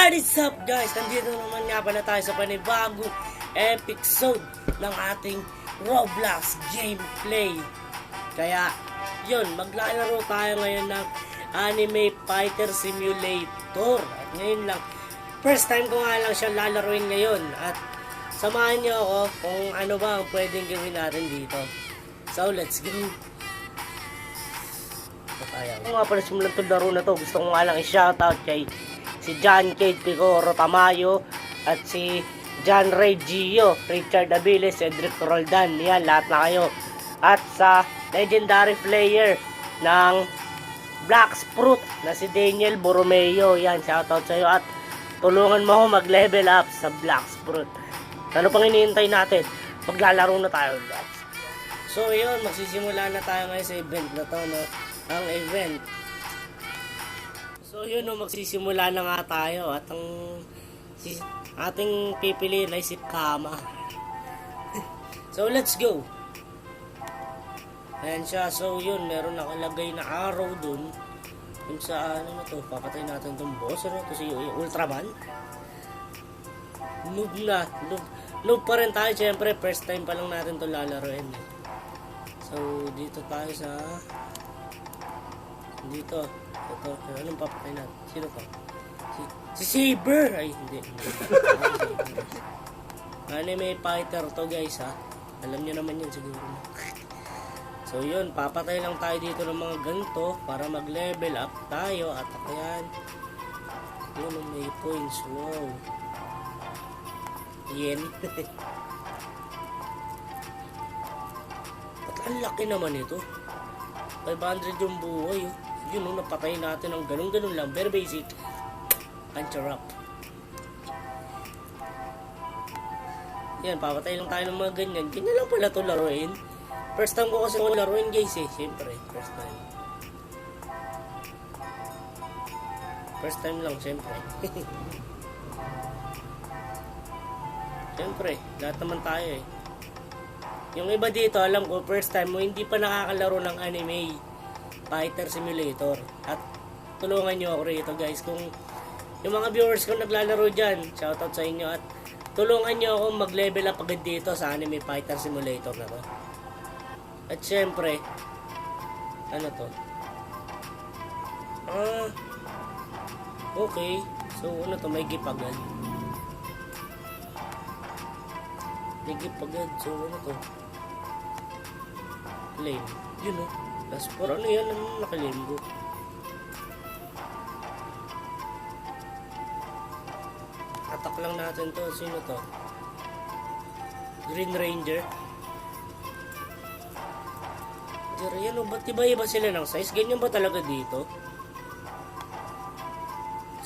What is up guys? Nandito naman nga pala tayo sa panibagong episode ng ating Roblox gameplay. Kaya yun, maglalaro tayo ngayon ng Anime Fighter Simulator. At ngayon lang, first time ko nga lang siya lalaruin ngayon. At samahan niyo ako kung ano ba ang pwedeng gawin natin dito. So let's go. Kung nga pala simulan itong laro na to, gusto ko nga lang i-shoutout kay si John Cade Picoro Tamayo at si John Ray Gio, Richard Abiles, Cedric Roldan. Yan, lahat na kayo. At sa legendary player ng Black Fruit na si Daniel Borromeo. Yan, shoutout sa iyo. At tulungan mo ako mag-level up sa Black Fruit. Ano pang hinihintay natin? Maglalaro na tayo, guys. So yun, magsisimula na tayo ngayon sa event na to, no? Ang event. So yun, no, magsisimula na nga tayo. At ang ating pipiliin ay si Kama. So let's go. Ayan siya. So yun, meron nakalagay na arrow dun. Kung sa ano na to, papatay natin tong boss. Ano to, si Ultraman. Noob na. Noob pa rin tayo. Siyempre, first time pa lang natin to lalaroin. So dito tayo sa dito. Ito. Anong papatay natin? Sino to? Si Saber! Ay, hindi. Anime fighter to, guys, ha? Alam nyo naman yun siguro. So, yun. Papatay lang tayo dito ng mga ganito para mag-level up tayo. At ayan. Yun, may points. Wow. Yen. At ang laki naman ito. 500 yung buhay, oh. Yun, oh, napatay natin ng ganun-ganun lang. Very basic. Interrupt. Yan, papatay lang tayo ng mga ganyan. Ganyan lang pala ito laruin. First time ko kasi laruin, guys, eh. Siyempre, first time. First time lang, siyempre. Siyempre, lahat naman tayo, eh. Yung iba dito, alam ko, first time mo, hindi pa nakakalaro ng Anime Fighter Simulator. At tulungan nyo ako rito, guys. Kung yung mga viewers ko naglalaro dyan, shoutout sa inyo. At tulungan nyo ako mag-level up agad dito sa Anime Fighter Simulator na to. At syempre, ano to? Okay. So, ano to? May gift agad. May gift agad. So, ano to? Claim. Yun, oh. Last 4. Ano yan? Ano nakilim ko? Attack lang natin to. Sino to? Green Ranger. Yan, o, ba't iba-iba sila ng size? Ganyan ba talaga dito?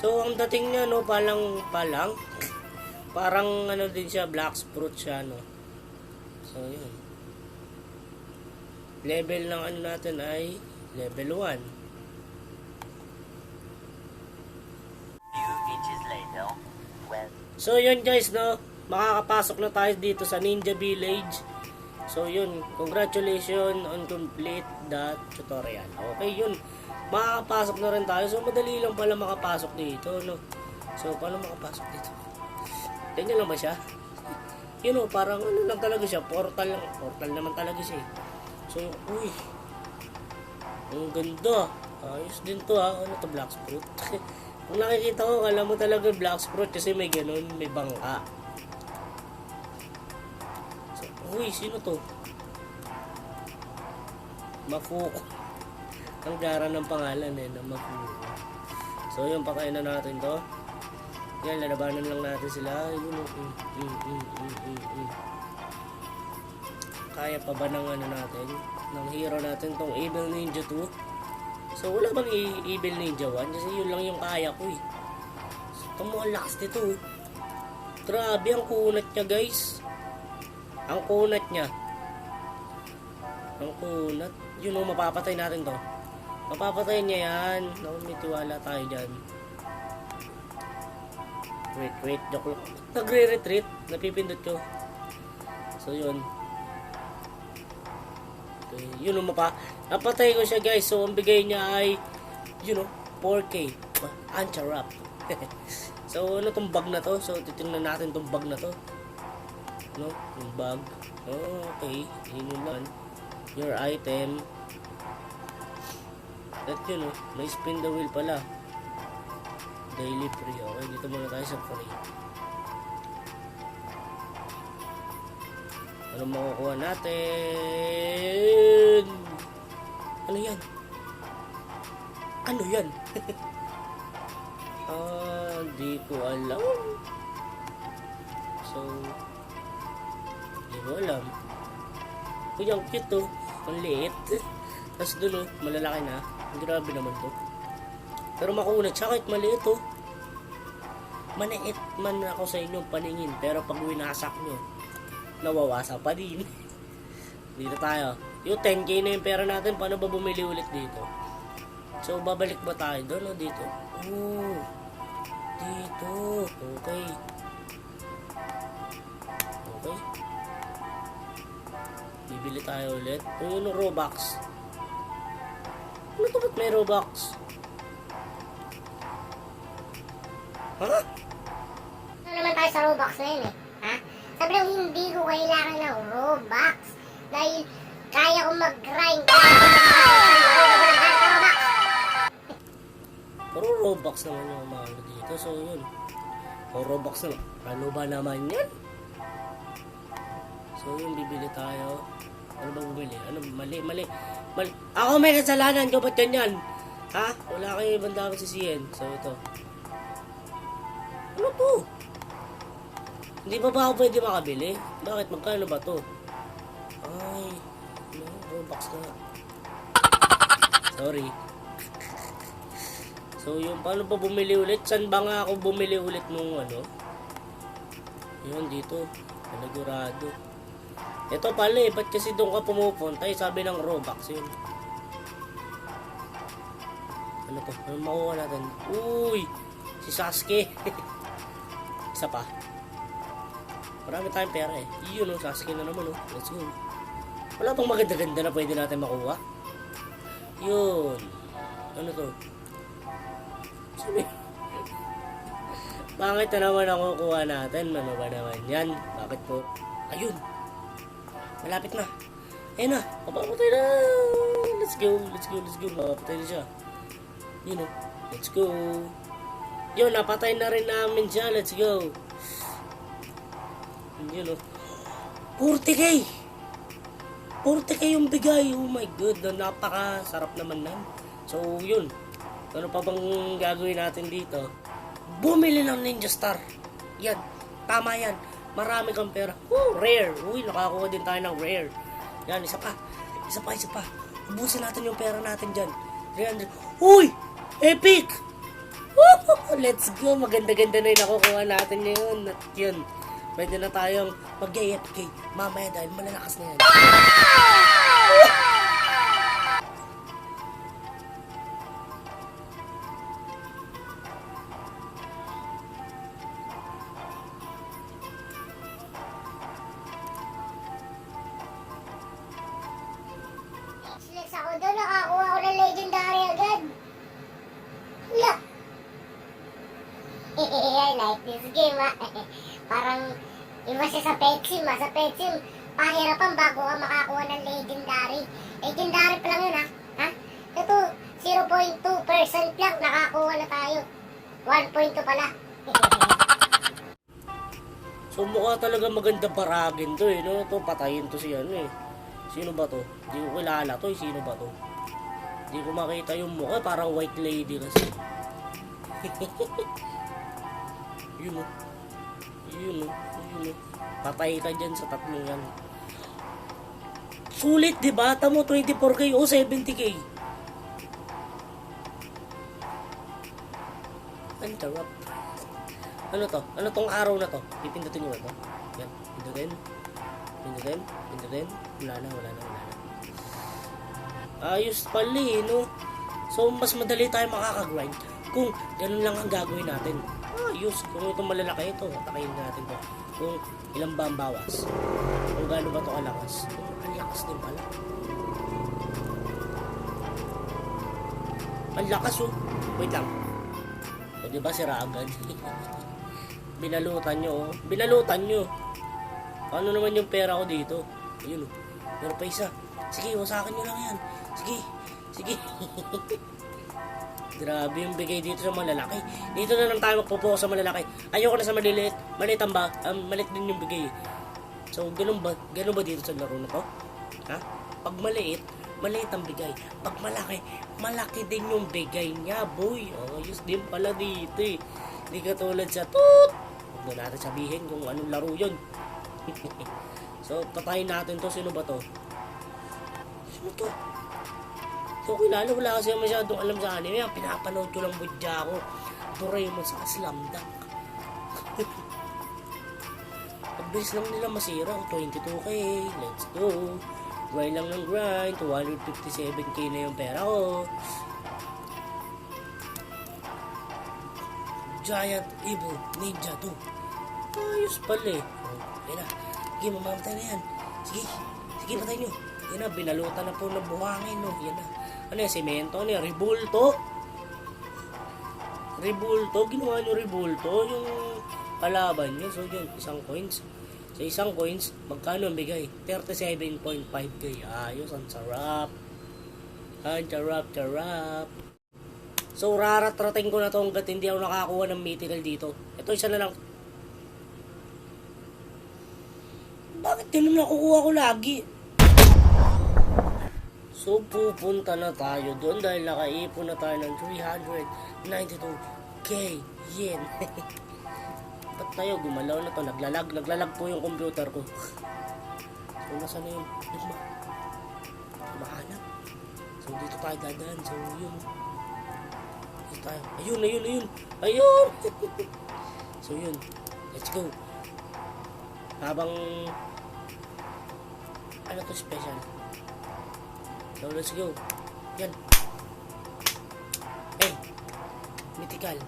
So, ang dating niya, no, palang parang ano din siya, Black Fruit siya, no. So, yun. Level ng ano natin ay level 1. So, yun guys, no. Makakapasok na tayo dito sa Ninja Village. So, yun. Congratulations on complete the tutorial. Okay, yun. Makakapasok na rin tayo. So, madali lang pala makapasok dito, no. So, paano makapasok dito? Ganyan lang ba siya? Yun, no, parang ano lang talaga siya. Portal lang. Portal naman talaga siya, eh. So, uy. Ang ganda. Ayos din to, ha. Ano to, Black Fruit? Kung nakikita ko, alam mo talaga Black Fruit kasi may ganun, may bangka. So, uy, sino to? Mafuko. Ang gara ng pangalan, eh, na Mafuko. So, yun, pakain na natin to. Yan, lalabanan lang natin sila. Yun, Kaya pa ba ng ano natin? Ng hero natin tong Evil Ninja 2? So, wala bang Evil Ninja 1? Kasi yun lang yung kaya ko, eh. So, itong mga lakas dito, oh. Grabe ang kunat niya, guys. Ang kunat niya. Ang kunat. Yun, oh, mapapatay natin to. Mapapatay niya yan. Naku, may tiwala tayo dyan. Wait. Joke lang. Nagre-retreat. Napipindot ko. So, yun. Okay, yun o napatay ko siya, guys. So ang bigay niya ay 4K. Anti-wrap. So, ano tong bag na to? So, titingnan natin tong bag na to. No? Yung bag. Oh, okay. Yun lang. Your item. At yun, oh. May spin the wheel pala. Daily free. Okay, dito muna tayo sa free. Ano makukuha natin? Ano yan? Ano yan? Di ko alam. So, di ko alam. Uy, ang cute to. Ang liit. Tapos dun, oh, malalaki na. Grabe naman to. Pero makunat siya kahit maliit, oh. Maliit man ako sa inyong paningin. Pero pag winasak nyo, nawawasa pa din. Dito tayo. Yung 10k na yung pera natin, paano ba bumili ulit dito? So, babalik ba tayo doon o dito? Oh, dito. Okay. Okay. Bibili tayo ulit. Yun yung Robux. Ano to, ba't may Robux? Ha? Ano naman tayo sa Robux na yun eh? Ha? Sabi lang hindi ko kailangan ng Robux. Dahil kaya kong mag-grind. Pero Robux naman yung mga ano dito. So yun. O Robux naman. Ano ba naman yan? So yun, bibili tayo. Ano ba bumili? Ano? Mali. Ako may kasalanan ko. Ba't yan? Ha? Wala kayo ibang dapat sisihin. So ito. Ano to? Hindi ba ako pwede makabili? Bakit? Magkano ba to? Ay. No, Robux na. Sorry. So, yung paano ba bumili ulit? Saan ba nga ako bumili ulit nung ano? Yun, dito. Panagurado. Ito pala eh. Ba't kasi doon ka pumupunta? Eh, sabi ng Robux yun. Ano to? Ano makuha natin? Uy! Si Sasuke. Isa pa. Marami tayong pera eh. Yun o, Sasuke na naman o. Let's go. Wala pang maganda-ganda na pwede natin makuha. Yun. Ano to? Sabi. Bakit na naman ang kukuha natin? Ano ba naman yan? Bakit po? Ayun. Malapit na. Ayun na. Papapatay na. Let's go. Papapatay na siya. Yun o. Let's go. Yun, napatay na rin namin siya. Let's go. Yun o. 40k! 40k yung bigay. Oh my god. Napaka-sarap naman na. So, yun. Ano pa bang gagawin natin dito? Bumili ng Ninja Star. Yan. Tama yan. Marami kang pera. Rare. Uy, nakakuha din tayo ng rare. Yan, isa pa. Ubusin natin yung pera natin dyan. 300. Uy! Epic! Woo! Let's go. Maganda-ganda na yung nakukuha natin ngayon. At yun. Pwede na tayong mag-AFK mamaya dahil malalakas na yan. Next ako doon, nakakuha ako ng legendary agad. Hala! I like this game ah. Parang iba siya sa Petsim ah. Sa Petsim, pahirapan bago ka makakuha ng legendary. Legendary pa lang yun ah. Ha? Ito, 0.2% lang nakakuha na tayo. 1.2 pala. So mukha talaga maganda baragin to eh. No? To, patayin to si ano eh. Sino ba to? Hindi ko kilala to eh. Sino ba to? Hindi ko makita yung mukha. Parang white lady kasi. Yun o. Yun o. Patay ka dyan sa tatlong yan. Sulit diba? Tamo 24k o 70k. Interrupt. Ano to? Ano tong araw na to? Pipindutin nyo na to. Yan. Pindutin. Wala na. Ayos pala eh, no? So, mas madali tayo makakagrind kung ganun lang ang gagawin natin. Ayos. Kung ito malalaki ito, atakin natin to. Kung ilang ba ang bawas. Kung gaano ba ito kalakas. Ang lakas din pala. Ang lakas oh. Wait lang. O, di ba sira agad? Binalutan nyo, oh. Binalutan nyo. Ano naman yung pera ko dito? Ayun, oh. Meron pa isa. Sige, wasakin nyo lang yan. Sige, sige. Grabe yung bigay dito sa malalaki. Dito na lang tayo magpo-focus sa malalaki. Ayoko na sa maliliit. Maliit ang ba? Maliit din yung bigay. So, ganun ba dito sa laro na to? Ha? Pag maliit ang bigay. Pag malaki, malaki din yung bigay niya, boy. Oh, ayos din pala dito eh. Hindi katulad sa toot. Huwag na natin sabihin kung anong laro yun. So, patayin natin to. Sino ba to? Sino to? So, kilala. Wala kasi masyadong alam sa anime. Pinapanood ko lang budya ako. Doraemon sa Slam Dunk. Pagbilis lang nila masira. 22k. Let's go. Grind lang ng grind. 257k na yung pera ko. Giant Evil Ninja 2. Ayos pala eh. Oh, yan na. Sige, mamamatay na yan. Sige, sige, patay nyo. Yan na, binalutan na po ng buhangin. No? Yan na. Ano yan, semento? Ano yan, ribulto? Ribulto? Ginawa nyo ribulto? Yung kalaban nyo. So, yun, isang coins. Sa isang coins, magkano ang bigay? 37.5k. Ayos, ang sarap. Ang charap. So, rarat-rating ko na to hanggat hindi ako nakakuha ng mythical dito. Ito, isa na lang. Bakit din nakukuha ko lagi? So, pupunta na tayo doon dahil nakaipon na tayo ng 392k yen. Ba't tayo gumalaw na to? Naglalag po yung computer ko. So, nasa na yun? Mahanap. So, dito tayo dadaan. So, yun. Dito tayo. Ayun! So, yun. Let's go. Habang ano to special. So, let's go. Yan. Hey. Mythical.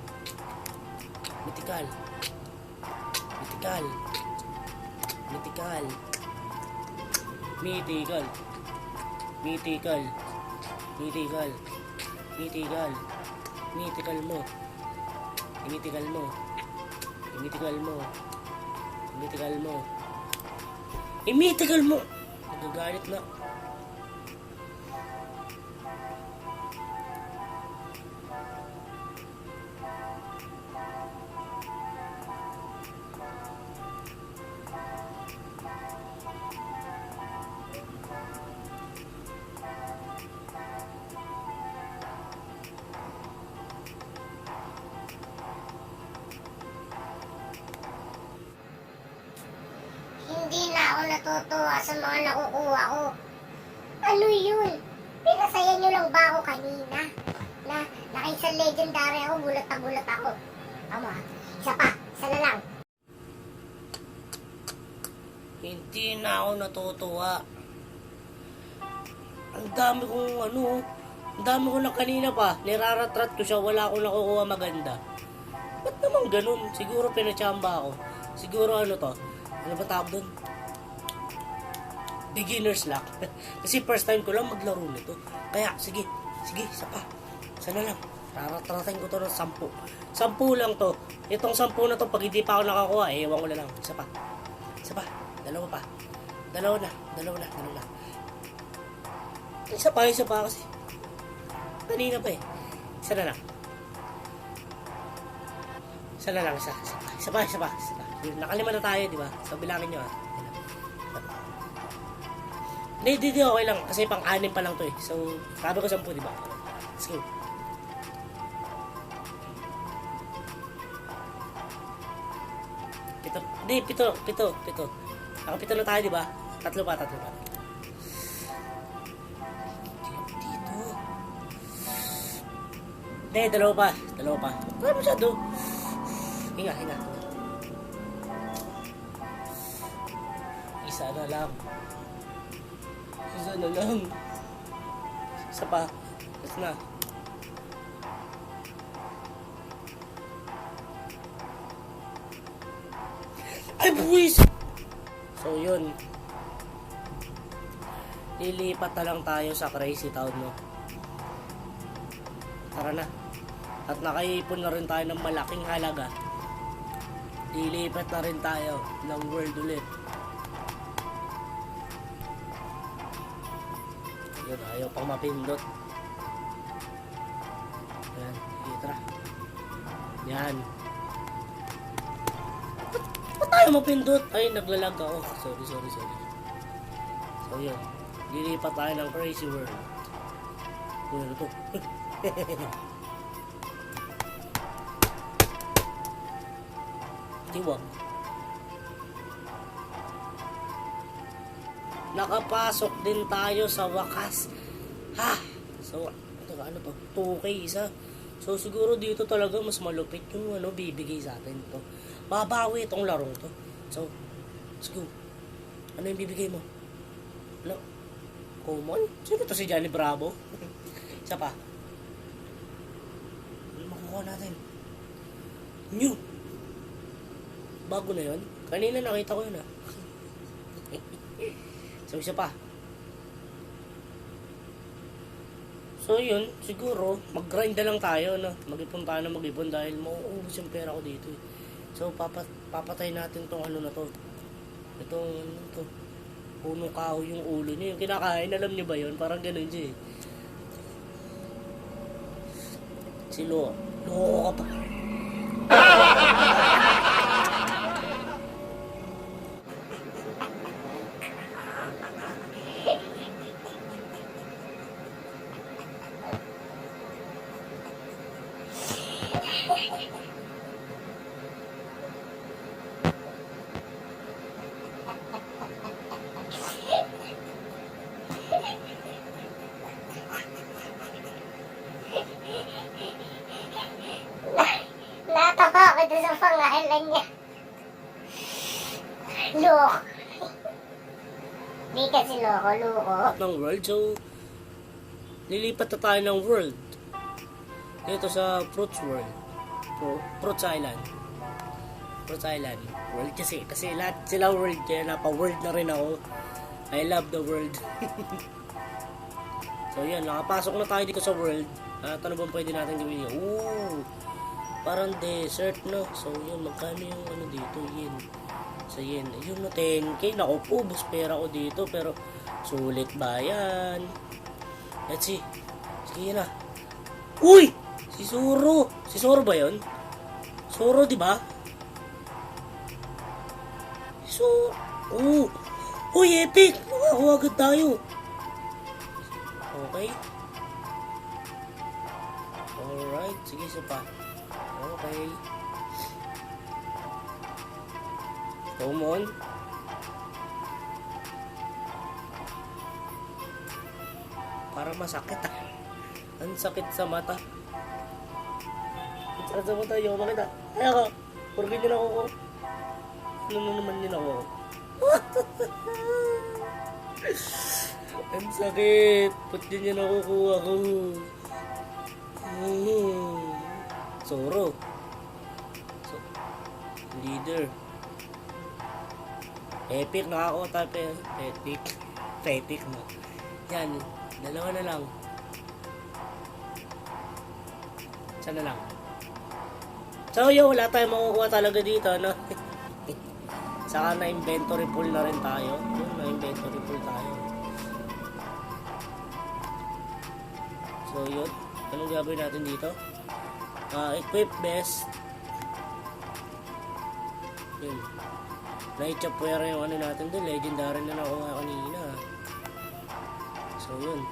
I-mythical mo. Nagagalit na. Hindi na ako natutuwa sa mga nakukuha ko. Ano yun? Pinasaya nyo lang ba ako kanina? Na nakaisang legendary ako, gulat ako. Tama, isa na lang. Hindi na ako natutuwa. Ang dami ko na kanina pa. Niraratrat ko siya, wala akong nakukuha maganda. Ba't naman ganun? Siguro pinachamba ako. Siguro ano to? Ano ba tawag doon? Beginner's luck. Kasi first time ko lang maglaro nito. Kaya, sige, isa pa. Sana lang. Raratratin ko to ng 10. 10 lang to. Itong 10 na to, pag hindi pa ako nakakuha, ewan ko na lang. Isa pa. Dalawa pa. Dalawa na. Isa pa kasi. Kanina pa eh. Isa na lang. Isa pa. Nakalima na tayo, di ba? So, bilangin nyo ah. Hindi, okay lang. Kasi pang-anim pa lang to eh. So, sabi ko 10, di ba? Let's go. Pito. Nakapito na tayo, di ba? Tatlo pa. Dito. Hindi, dalawa pa. Wala masyado. Hinga. Isa na lang. Isa pa. Isa na. Ay, buwis! So, yun. Lilipat na lang tayo sa Crazy Town, no? Tara na. At nakaipon na rin tayo ng malaking halaga. Lilipat na rin tayo ng world ulit. Yun, ayaw pang mapindot. Yan, sige, tara. Yan. Ba't tayo mapindot? Ay, naglalag ako. Sorry. So, yun. Lilipat tayo ng crazy world. Ano to? Tiwag. Nakapasok din tayo sa wakas. Ha! So, ano to? 2K isa. So, siguro dito talaga mas malupit yung bibigay sa atin to. Babawi itong larong to. So, let's go. Ano yung bibigay mo? Ano? Common? Sino to si Johnny Bravo? Isa pa. Ano makukuha natin? New! Bago na yun? Kanina nakita ko yun ah. So, isa pa. So, yun. Siguro, mag-grind na lang tayo, no? Mag-ipon tayo na mag-ipon dahil mauubos yung pera ko dito eh. So, papatay natin tong ano na to. Itong, ito. Punong kahoy yung ulo niya. Yung kinakain, alam niyo ba yun? Parang ganun siya eh. Loko ka pa. Natawa ako doon sa pangalan niya. Loko. Di kasi loko. Ng world. So, lilipat na tayo ng world. Dito sa Fruits World. Fruits Island. Fruits Island. World kasi lahat sila world. Kaya napa-world na rin ako. I love the world. So, yan. Nakapasok na tayo dito sa world. At ano bang pwede natin gawin yun? Ooh! Parang desert, no? So, yun. Magkano yung ano dito? Yen. So, yen. Yun na 10K. Naku po, bus pera ko dito. Pero, sulit ba yan? Let's see. Sige na. Uy! Si Zoro. Si Zoro ba yun? Zoro, di ba? Si Zoro. Oh! Uy, epic! Nakakuha agad tayo. Okay. Alright. Sige, isa pa. Okay. Come on. Parang masakit ah. Ang sakit sa mata. Ang sakit sa mata. Ayaw makita. Ayaw ka. Purgin nyo na ako. Ano naman nyo na ako. Ang sakit. Ba't din nyo nakukuha ko? Zoro. Leader. Epic. Nakakuha tayo. Epic no. Yan. Dalawa na lang. Isa na lang. So yun, wala tayong makukuha talaga dito, no? Saka na inventory pool na rin tayo. Yun, na inventory pool tayo. So yun, anong gagawin natin dito? Equip best. Yun. Na-chopwera yung ano natin doon. Legendary na nakuha kanina. So yun.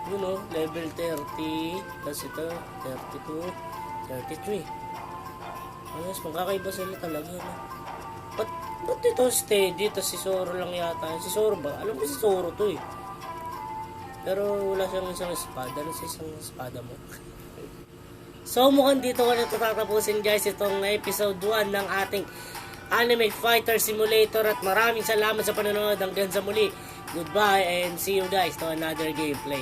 Yun o, level 30. Tapos ito, 32, 33. Ayos, magkakaiba sila talaga. No? Ba't ito steady? Tapos si Zoro lang yata. Si Zoro ba? Alam ko si Zoro to eh. Pero wala siyang isang espada. Ano sa isang espada mo? So mukhang dito ko na tatapusin guys itong episode 1 ng ating Anime Fighter Simulator. At maraming salamat sa panonood. Hanggang sa muli. Goodbye and see you guys to another gameplay.